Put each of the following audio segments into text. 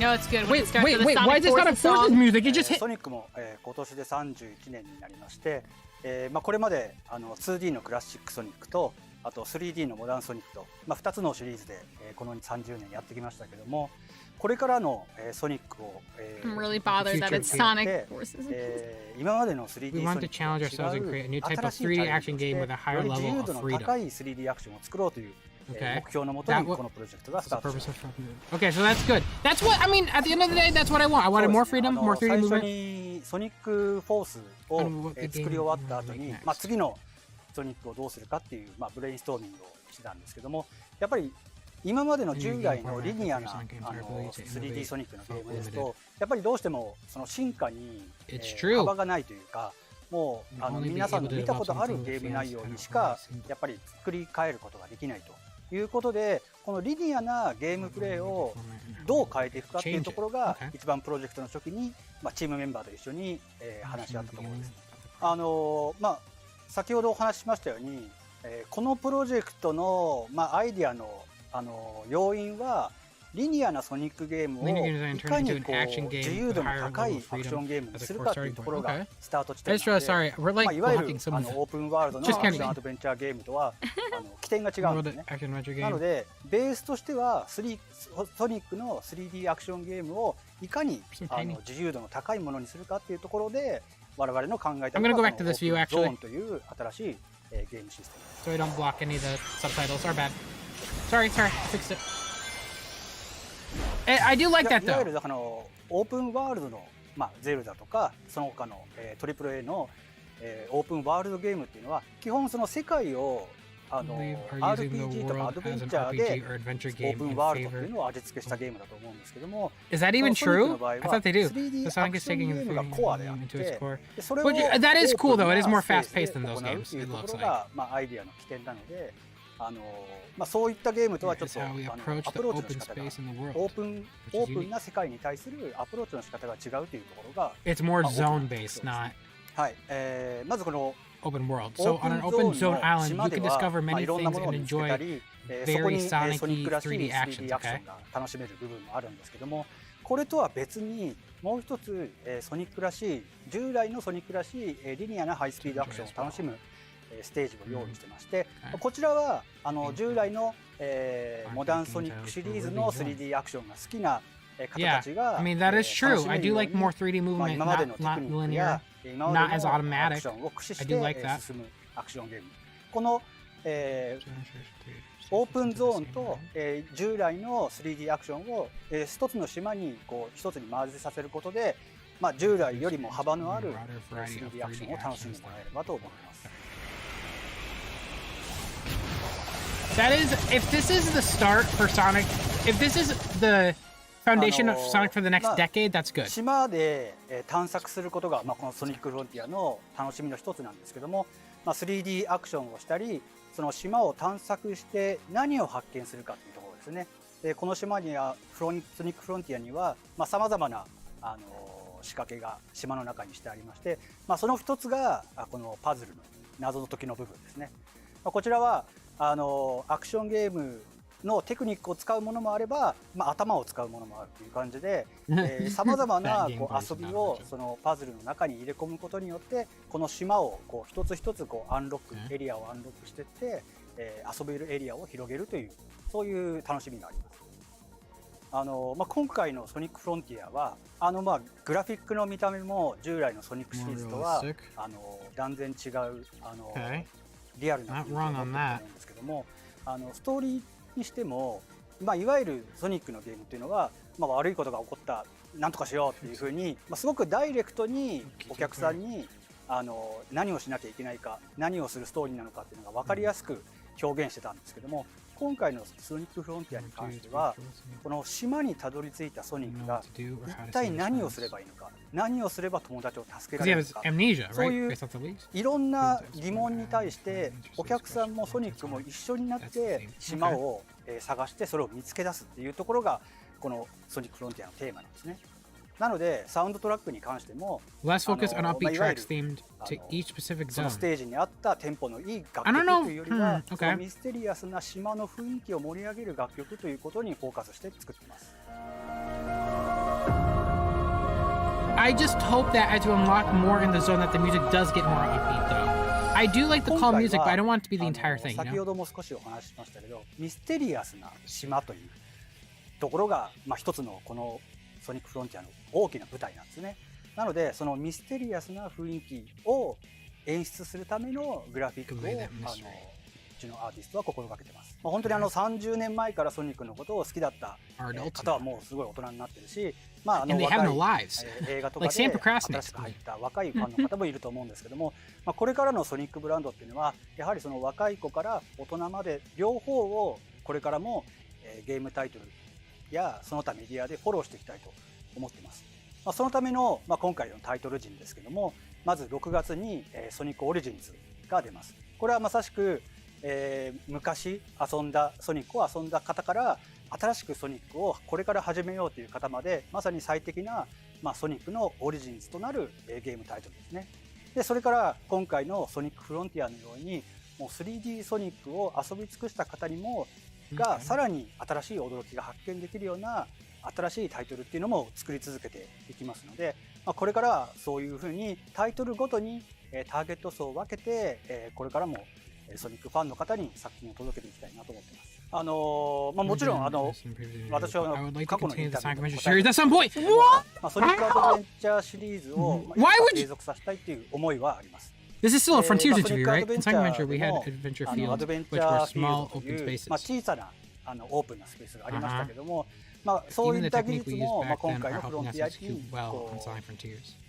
No, it's good. Wait, why is this not a Forces music? You just hit. ソニックも、今年で31年になりまして、これまで2D のクラシックソニックとあと 3D のモダンソニックと、2つのシリーズで、この30年やってきましたけども、これからの、ソニックを、I'm really bothered that it's Sonic Forces. 今までの 3D ソニックと違う We want to challenge ourselves and create a new type of 3D action game with a higher より自 level 由 of 度の freedom. 高い 3D アクションを作ろうという、Okay. 目標のもとにこのプロジェクトがスタートしました。 Okay, so that's good. That's what I mean. At the end of the day, that's what I want. I wanted more freedom, more 3D 最初 movement. にソニックフォースを作り終わった後に、次のソニックをどうするかっていう、ブレインストーミングをしてたんですけども、やっぱり今までの従来のリニアな3D ソニックのゲームですと、やっぱりどうしてもその進化に幅がないというか、もう皆さんの見たことあるゲーム内容にしかやっぱり作り変えることができないということで、このリニアなゲームプレイをどう変えていくかっていうところが一番プロジェクトの初期にチームメンバーと一緒に話し合ったところです。先ほどお話ししましたように、このプロジェクトのアイディアの要因はリニアなソニックゲームをいかに自由度の高いアクションゲームにするかっていうところがスタート地点なので、いわゆるオープンワールドのアクションアドベンチャーゲームとは起点が違うんですね。なのでベースとしてはソニックの 3D アクションゲームをいかに自由度の高いものにするかっていうところで我々の考えたのがオープンゾーンという新しいゲームシステム。 So I don't block any of the subtitles. Our bad. Sorry, fixed it. I do like that though. いわゆるオープンワールドのゼルダとかその他のトリプル A のオープンワールドゲームっていうのは基本その世界をRPG とかアドベンチャーでオープンワールドっていうのを味付けしたゲームだと思うんですけども、 Is that even true? I thought they do. The Sonic is taking the がコアであっ into its て、 core. それを That is cool though. It is more オープンな fast paced than those スペー games. スで It 行うっていうと looks ころ like. がアイディアの起点なので、そういったゲームとはちょっ It's と how we ア approach プ the ローチの open 仕方が space in the world. オープンな世界に対するアプローチの仕方が違うというところが、 It's more zone based, not はい、まずこの open world. So on an open zone island, you can discover many いろんな things ものを and 見つけ enjoy たり、そこ very にソニッ Sonic-y クらしい 3D3D ア actions. クショ Okay. ンが楽しめる部分もあるんですけども、これとは別にもう一つソニックらしい従来のソニックらしいリニアなハイスピードアクションを楽しむステージを用意してまして、こちらは従来のモダンソニックシリーズの 3D アクションが好きな方 Yeah, たちが I mean that is 楽 true. し I める do よう like に more 3D movement, 今までの not テク not ニック linear, や今ま not で as のア automatic. クションを駆使し I て do like that. 進むアクションゲーム。このオープンゾーンと従来の 3D アクションを一つの島に一つにマージさせることで、従来よりも幅のある 3D アクションを楽しんでもらえればと思います。 That is, if this is the start for Sonic, if this is the foundation of Sonic for the next decade, that's good. 島で探索することが、このソニックフロンティアの楽しみの一つなんですけども、3D アクションをしたり、その島を探索して何を発見するかというところですね。でこの島にはソニックフロンティアにはさまざまな仕掛けが島の中にしてありまして、その一つがこのパズルの謎の解きの部分ですね。こちらはアクションゲームのテクニックを使うものもあれば、頭を使うものもあるという感じで、さまざまな遊びをそのパズルの中に入れ込むことによってこの島を一つ一つアンロックエリアをアンロックしていって、遊べるエリアを広げるというそういう楽しみがあります。今回のソニックフロンティアはグラフィックの見た目も従来のソニックシリーズとは断然違うリアルな雰囲気を持っていると思うんですけども、ストーリーにしても、いわゆるソニックのゲームっていうのは、悪いことが起こったなんとかしようっていうふうに、すごくダイレクトにお客さんに何をしなきゃいけないか、何をするストーリーなのかっていうのが分かりやすく表現してたんですけども、今回のソニックフロンティアに関してはこの島にたどり着いたソニックが一体何をすればいいのか、何をすれば友達を助けられるのか、そういういろんな疑問に対してお客さんもソニックも一緒になって島を探してそれを見つけ出すっていうところがこのソニックフロンティアのテーマなんですね。なのでサウンドトラックに関しても Less focus on upbeat tracks themed to each specific その zone. ステージに合ったテンポのいい楽曲というよりは、そのミステリアスな島の雰囲気を盛り上げる楽曲ということにフォーカスして作っています。I just hope that as you unlock more in the zone that the music does get more upbeat though. I do like the calm music, but I don't want it to be the entire thing. 先ほども少しお話ししましたけど、ミステリアスな島というところが、一つのこのソニックフロンティアの大きな舞台なんですね。なのでそのミステリアスな雰囲気を演出するためのグラフィックをうちのアーティストは心がけてます。本当に30年前からソニックのことを好きだった方はもうすごい大人になってるし、若い映画とかで新しく入った若いファンの方もいると思うんですけども、これからのソニックブランドっていうのはやはりその若い子から大人まで両方をこれからもゲームタイトルやその他メディアでフォローしていきたいと思っています。そのための、今回のタイトル陣ですけども、まず6月にソニックオリジンズが出ます。これはまさしく昔遊んだソニックを遊んだ方から新しくソニックをこれから始めようという方までまさに最適な、ソニックのオリジンズとなるゲームタイトルですね。でそれから今回のソニックフロンティアのようにもう 3D ソニックを遊び尽くした方にもがさらに新しい驚きが発見できるような新しいタイトルっていうのも作り続けていきますので、これからそういうふうにタイトルごとにターゲット層を分けてこれからもソニックファンの方に作品を届けていきたいなと思ってます。もちろん私は過去のインタビューでソニックアドベンチャーシリーズを継続させたいという思いはあります。This is still a Frontiers interview, right? In Second Adventure, we had adventure fields, which were small open spaces. 小さなオープンなスペースがありましたけども、そういった技術も今回のフロンティアに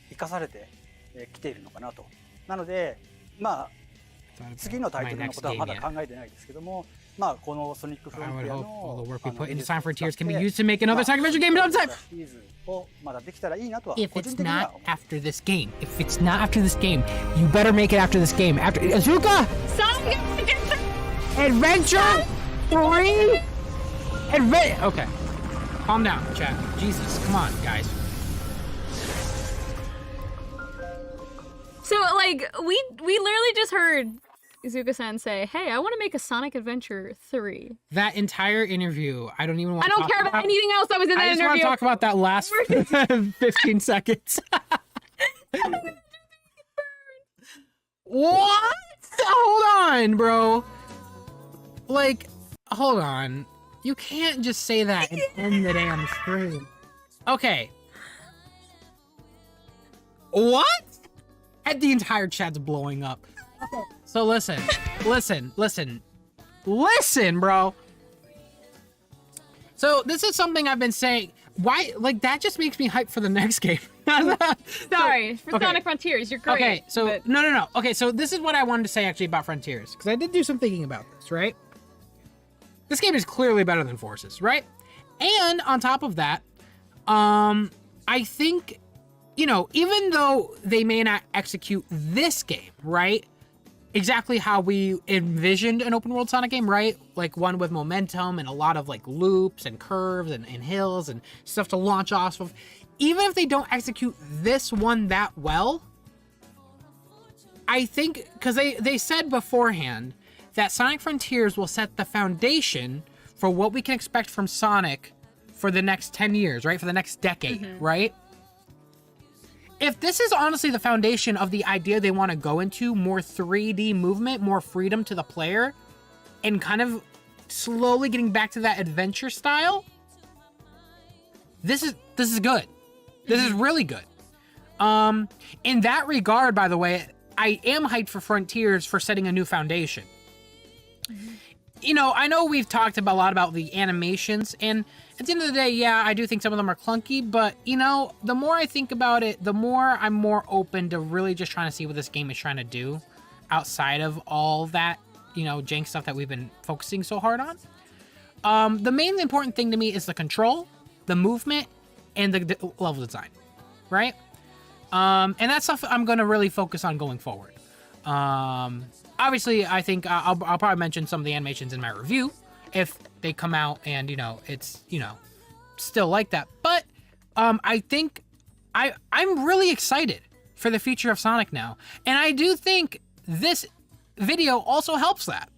生かされてきているのかなと。なので、次のタイトルのことはまだ考えてないですけども、このソニックフロンティアの Silent Frontiers can be used to make another Second Adventure game in time. をまだできたらいいなとは If it's not after this game, if it's not after this game, you better make it after this game. After Iizuka, Adventure 3. Okay, calm down, chat. Jesus, come on, guys. So like we literally just heard Iizuka-san say, "Hey, I want to make a Sonic Adventure 3." That entire interview, I don't even want to talk care about anything else that was in that interview. I just want to talk about that last 15 seconds. What? Hold on, bro. Like, hold on. You can't just say that and end the damn stream. Okay. What? And the entire chat's blowing up. So listen, bro. So this is something I've been saying. Why, like, that just makes me hyped for the next game. Sorry, for Sonic Frontiers, you're great. Okay, so, but... no. Okay, so this is what I wanted to say actually about Frontiers, because I did do some thinking about this, right? This game is clearly better than Forces, right? And on top of that, I think, even though they may not execute this game, right? Exactly how we envisioned an open world Sonic game, right? Like one with momentum and a lot of like loops and curves and hills and stuff to launch off of. Even if they don't execute this one that well, I think, because they said beforehand that Sonic Frontiers will set the foundation for what we can expect from Sonic for the next 10 years, right? For the next decade, right? If this is honestly the foundation of the idea they want to go into, more 3D movement, more freedom to the player, and kind of slowly getting back to that adventure style, this is good. This is really good. In that regard, by the way, I am hyped for Frontiers for setting a new foundation. I know we've talked a lot about the animations, and at the end of the day, yeah, I do think some of them are clunky, but, the more I think about it, the more I'm more open to really just trying to see what this game is trying to do outside of all that, jank stuff that we've been focusing so hard on. The main important thing to me is the control, the movement, and the level design, right? And that's stuff I'm going to really focus on going forward. Obviously, I think I'll probably mention some of the animations in my review if they come out and, it's, still like that. But I think I'm really excited for the future of Sonic now. And I do think this video also helps that.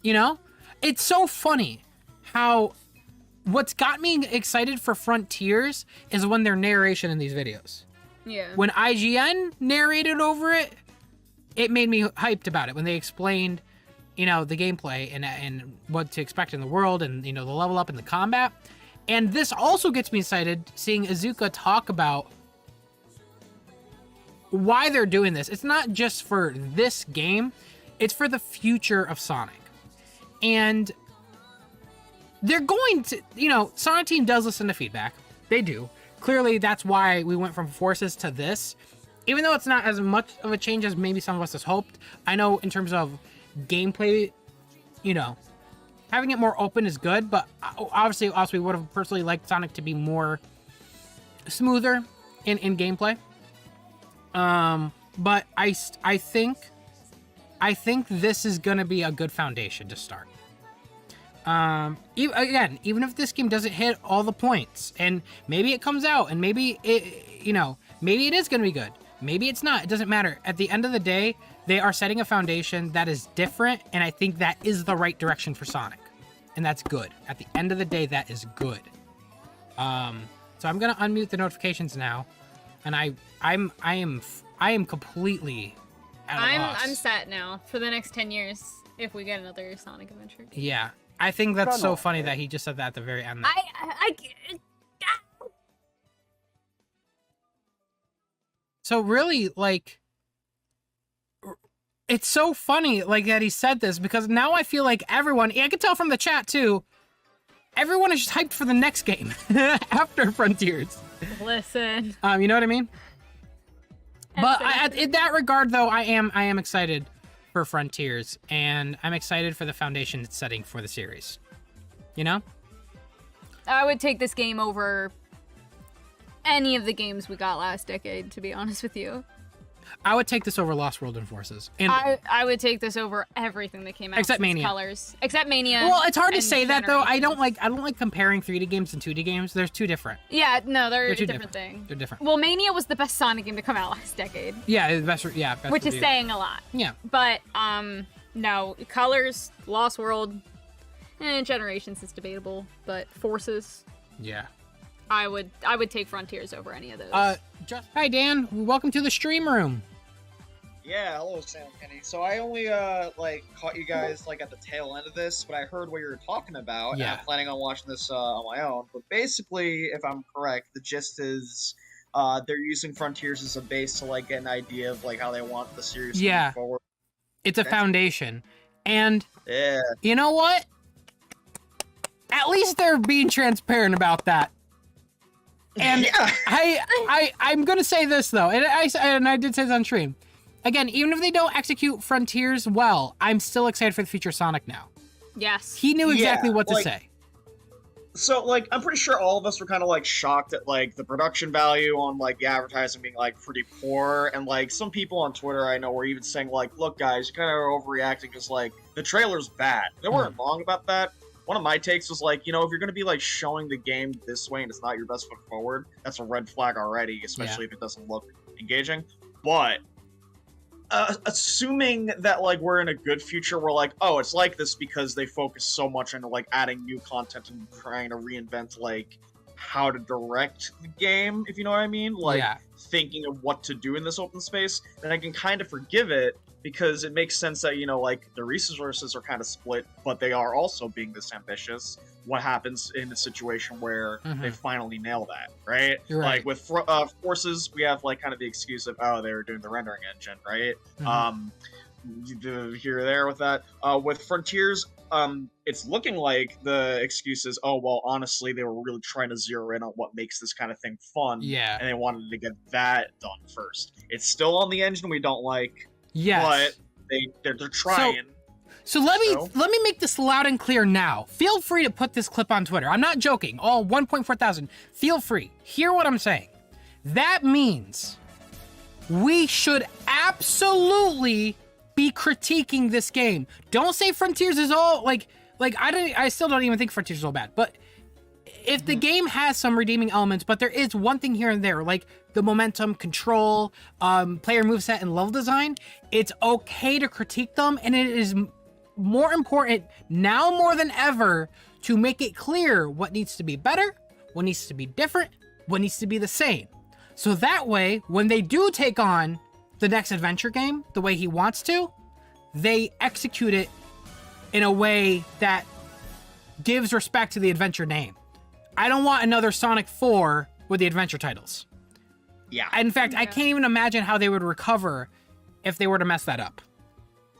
It's so funny how what's got me excited for Frontiers is when their narration in these videos. Yeah. When IGN narrated over it, it made me hyped about it. When they explained, the gameplay and what to expect in the world and, the level up and the combat. And this also gets me excited seeing Iizuka talk about why they're doing this. It's not just for this game, it's for the future of Sonic. And they're going to, Sonic Team does listen to feedback. They do. Clearly, that's why we went from Forces to this. Even though it's not as much of a change as maybe some of us has hoped, I know in terms of gameplay, having it more open is good, but obviously also we would have personally liked Sonic to be more smoother in gameplay. But I think this is going to be a good foundation to start. Even if this game doesn't hit all the points, and maybe it comes out, and maybe maybe it is going to be good. Maybe it's not. It doesn't matter. At the end of the day, they are setting a foundation that is different, and I think that is the right direction for Sonic, and that's good. At the end of the day, that is good. So I'm gonna unmute the notifications now, and I am completely at a loss. I'm set now for the next 10 years if we get another Sonic adventure. Yeah, I think that's so funny that he just said that at the very end. So really, it's so funny, that he said this, because now I feel like everyone, I can tell from the chat too, everyone is just hyped for the next game after Frontiers. Listen. You know what I mean? But in that regard, though, I am excited for Frontiers, and I'm excited for the foundation it's setting for the series. I would take this game over any of the games we got last decade, to be honest with you. I would take this over Lost World and Forces. And I would take this over everything that came out except since Mania. Colors. Except Mania. Well, it's hard to say that though. I don't like comparing 3D games and 2D games. There's two different. Yeah, no, they're two a different thing. They're different. Well, Mania was the best Sonic game to come out last decade. Yeah, the best. Yeah, best which review. is saying a lot. Yeah. But no, Colors, Lost World, Generations is debatable, but Forces. Yeah. I would take Frontiers over any of those. Hi Dan, welcome to the stream room. Yeah, hello Sam Kenny. So I only caught you guys at the tail end of this, but I heard what you were talking about. Yeah. And I'm planning on watching this on my own. But basically, if I'm correct, the gist is they're using Frontiers as a base to get an idea of how they want the series to move forward. It's a foundation. And yeah. You know what? At least they're being transparent about that. And yeah. I'm gonna say this though, and I did say this on stream. Again, even if they don't execute Frontiers well, I'm still excited for the future Sonic now. Yes. He knew exactly what to say. So, I'm pretty sure all of us were kind of, shocked at, the production value on, the advertising being, pretty poor. And, some people on Twitter I know were even saying, look, guys, you kind of are overreacting because, the trailer's bad. They weren't wrong about that. One of my takes was, if you're going to be, showing the game this way and it's not your best foot forward, that's a red flag already, especially if it doesn't look engaging. But assuming that we're in a good future, we're oh, it's like this because they focus so much on adding new content and trying to reinvent how to direct the game, if you know what I mean, thinking of what to do in this open space, then I can kind of forgive it because it makes sense that the resources are kind of split, but they are also being this ambitious. What happens in a situation where they finally nail that, right? You're right. With Forces, we have kind of the excuse of, oh, they were doing the rendering engine, right? Here or there with that. With Frontiers, it's looking like the excuse is, oh, well, honestly, they were really trying to zero in on what makes this kind of thing fun. Yeah. And they wanted to get that done first. It's still on the engine we don't like. Yes. But they're trying. So let me make this loud and clear now. Feel free to put this clip on Twitter. I'm not joking. All 1.4 thousand. Feel free. Hear what I'm saying. That means we should absolutely be critiquing this game. Don't say Frontiers is all I still don't even think Frontiers is all bad. But if the game has some redeeming elements, but there is one thing here and there, the momentum, control, player moveset, and level design, it's okay to critique them, and it is more important now more than ever to make it clear what needs to be better, what needs to be different, what needs to be the same. So that way, when they do take on the next adventure game the way he wants to, they execute it in a way that gives respect to the adventure name. I don't want another Sonic 4 with the adventure titles. Yeah. In fact, I can't even imagine how they would recover if they were to mess that up.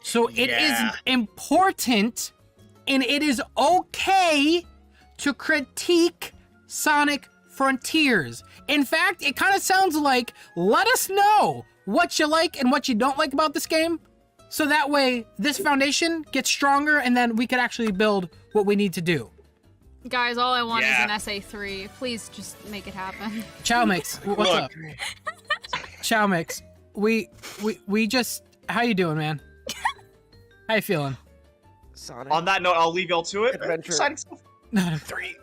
So it is important, and it is okay to critique Sonic Frontiers. In fact, it kind of sounds like, let us know what you like and what you don't like about this game, so that way this foundation gets stronger, and then we could actually build what we need to do. Guys, all I want is an SA3. Please just make it happen. Chow Mix, what's up? Chow Mix, we just, how you doing, man? How you feeling? Sonic. On that note, I'll leave y'all to it. Adventure. Sonic 3.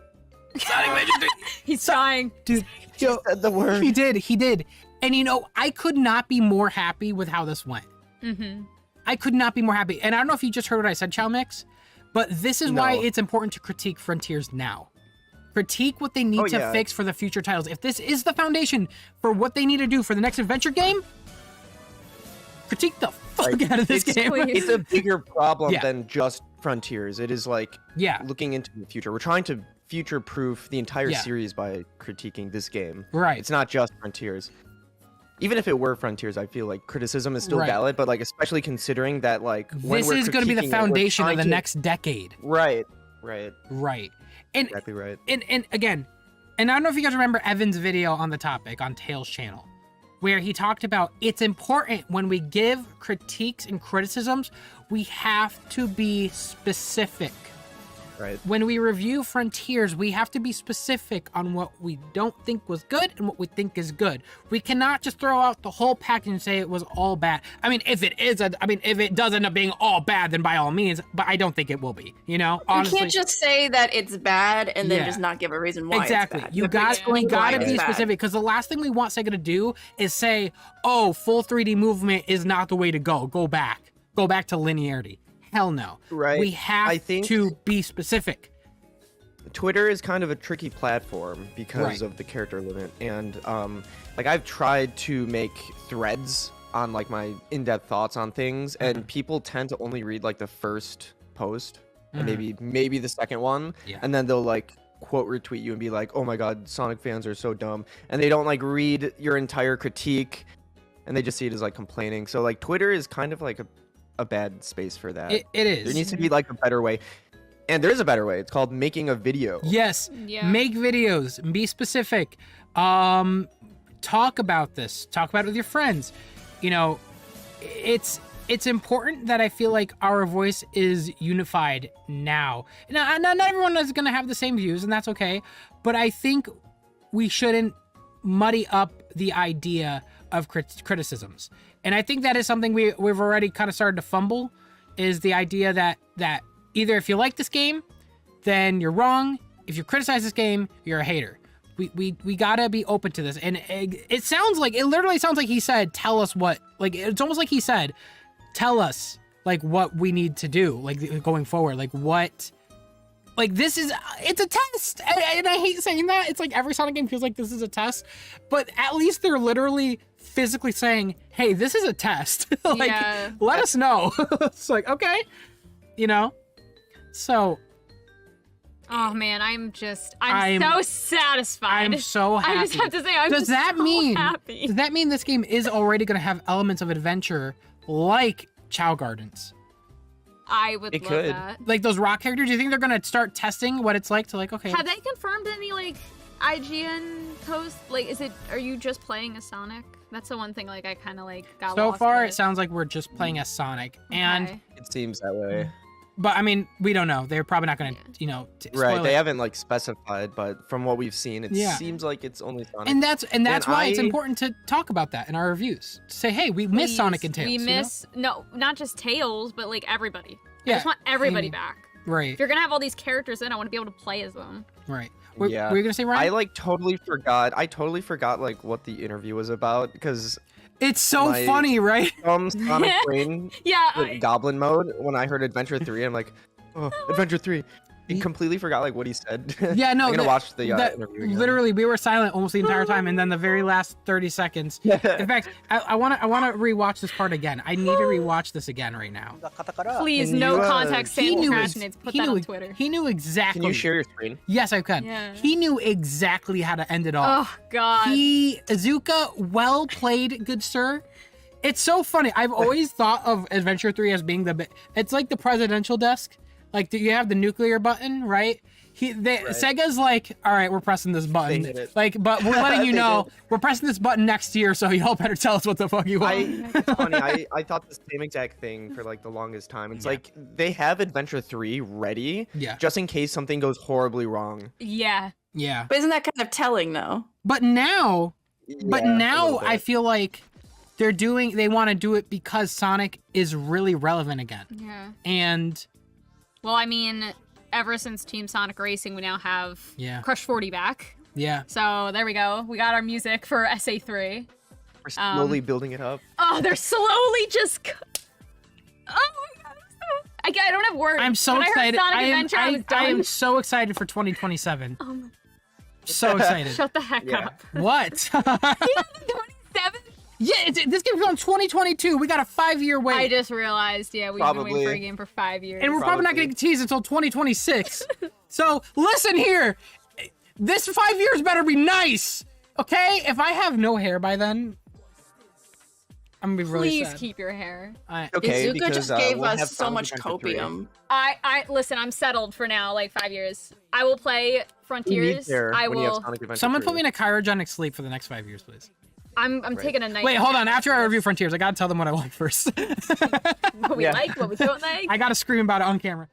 Sonic Adventure 3. He's trying. Dude, He said the word. He did. And you know, I could not be more happy with how this went. Mm-hmm. I could not be more happy. And I don't know if you just heard what I said, Chow Mix, but this is why it's important to critique Frontiers now. Critique what they need to fix for the future titles. If this is the foundation for what they need to do for the next adventure game, critique the fuck out of this game. It's a bigger problem than just Frontiers. It is like looking into the future. We're trying to future-proof the entire series by critiquing this game. Right. It's not just Frontiers. Even if it were Frontiers, I feel like criticism is still valid, but like especially considering that like when this is going to be the foundation of the next decade. Right. And, exactly right. And again, and I don't know if you guys remember Evan's video on the topic on Tails' channel, where he talked about it's important when we give critiques and criticisms, we have to be specific. Right. When we review Frontiers, we have to be specific on what we don't think was good and what we think is good. We cannot just throw out the whole package and say it was all bad. I mean, if it does end up being all bad, then by all means, but I don't think it will be, you know? Honestly. You can't just say that it's bad and then just not give a reason why exactly. it's bad. You gotta be specific, because the last thing we want Sega to do is say, oh, full 3D movement is not the way to go. Go back to linearity. Hell no. Right. We have to be specific. Twitter is kind of a tricky platform because of the character limit, and like I've tried to make threads on like my in-depth thoughts on things, and people tend to only read like the first post and maybe the second one, and then they'll like quote retweet you and be like, oh my god, Sonic fans are so dumb, and they don't like read your entire critique, and they just see it as like complaining. So like Twitter is kind of like a bad space for that. It is. There needs to be like a better way. And there is a better way. It's called making a video. Yes. Yeah. Make videos. Be specific. Talk about this. Talk about it with your friends. You know, it's important that I feel like our voice is unified now. Now, not everyone is going to have the same views, and that's okay. But I think we shouldn't muddy up the idea of criticisms. And I think that is something we've already kind of started to fumble, is the idea that either if you like this game, then you're wrong. If you criticize this game, you're a hater. We gotta be open to this. And it literally sounds like he said, tell us what, like, it's almost like he said, tell us like what we need to do, like going forward, like what, like this is, it's a test. And I hate saying that. It's like every Sonic game feels like this is a test, but at least they're literally physically saying, hey, this is a test. Like, let us know. It's like, okay, you know? So. Oh man, I'm so satisfied. I'm so happy. I just have to say, I'm does that mean this game is already going to have elements of adventure like Chow Gardens? I would love that. Like those rock characters, do you think they're going to start testing what it's like to like, okay. Have they confirmed any like IGN post? Like, are you just playing as Sonic? That's the one thing like I kind of like got so lost far with. It sounds like we're just playing as Sonic. And it seems that way. But I mean, we don't know. They're probably not going to, you know, right. They haven't like specified, but from what we've seen, it seems like it's only Sonic. And that's why it's important to talk about that in our reviews. To say, hey, we miss Sonic and Tails. We miss not just Tails, but like everybody. Yeah. I just want everybody back. Right. If you're gonna have all these characters in, I want to be able to play as them. Right. Were you gonna say, Ryan? I like totally forgot like what the interview was about, because it's so funny, right? Sonic brain Goblin mode. When I heard Adventure 3, I'm like, oh, Adventure 3. I completely forgot like what he said. Yeah, no. I'm gonna watch the interview again. Literally, we were silent almost the entire time, and then the very last 30 seconds. In fact, I want to rewatch this part again. I need to rewatch this again right now. Please, Can no you, context. Say Procrastinates. Put that on knew Twitter. He knew exactly. Can you share your screen? Yes, I can. Yeah. He knew exactly how to end it off. Oh God. Iizuka, well played, good sir. It's so funny. I've always thought of Adventure 3 as being it's like the presidential desk. Like, you have the nuclear button, right? Sega's like, all right, we're pressing this button. Like, but we're letting you know we're pressing this button next year, so y'all better tell us what the fuck you want. It's funny. I thought the same exact thing for like the longest time. It's like they have Adventure 3 ready, just in case something goes horribly wrong. Yeah. Yeah. But isn't that kind of telling though? But now I feel like they want to do it because Sonic is really relevant again. Yeah. And well, I mean, ever since Team Sonic Racing, we now have Crush 40 back. Yeah. So there we go. We got our music for SA3. We're slowly building it up. Oh, they're slowly just. Oh my God. I don't have words. I'm so when excited. I heard Sonic Adventure, I was done. I am so excited for 2027. Oh my. So excited. Shut the heck up. What? 2027? Yeah, this game's on 2022. We got a 5-year wait. I just realized, we've been waiting for a game for 5 years. And we're probably not getting teased until 2026. So listen here, this 5 years better be nice, okay? If I have no hair by then, I'm gonna be really sad. Please keep your hair. Okay, Iizuka just gave us so much copium. I listen. I'm settled for now. Like 5 years. I will play Frontiers. I will. Someone put me in a cryogenic sleep for the next 5 years, please. I'm taking a night. Wait, hold on. After I review Frontiers, I gotta tell them what I like first. What we like, what we don't like. I gotta scream about it on camera.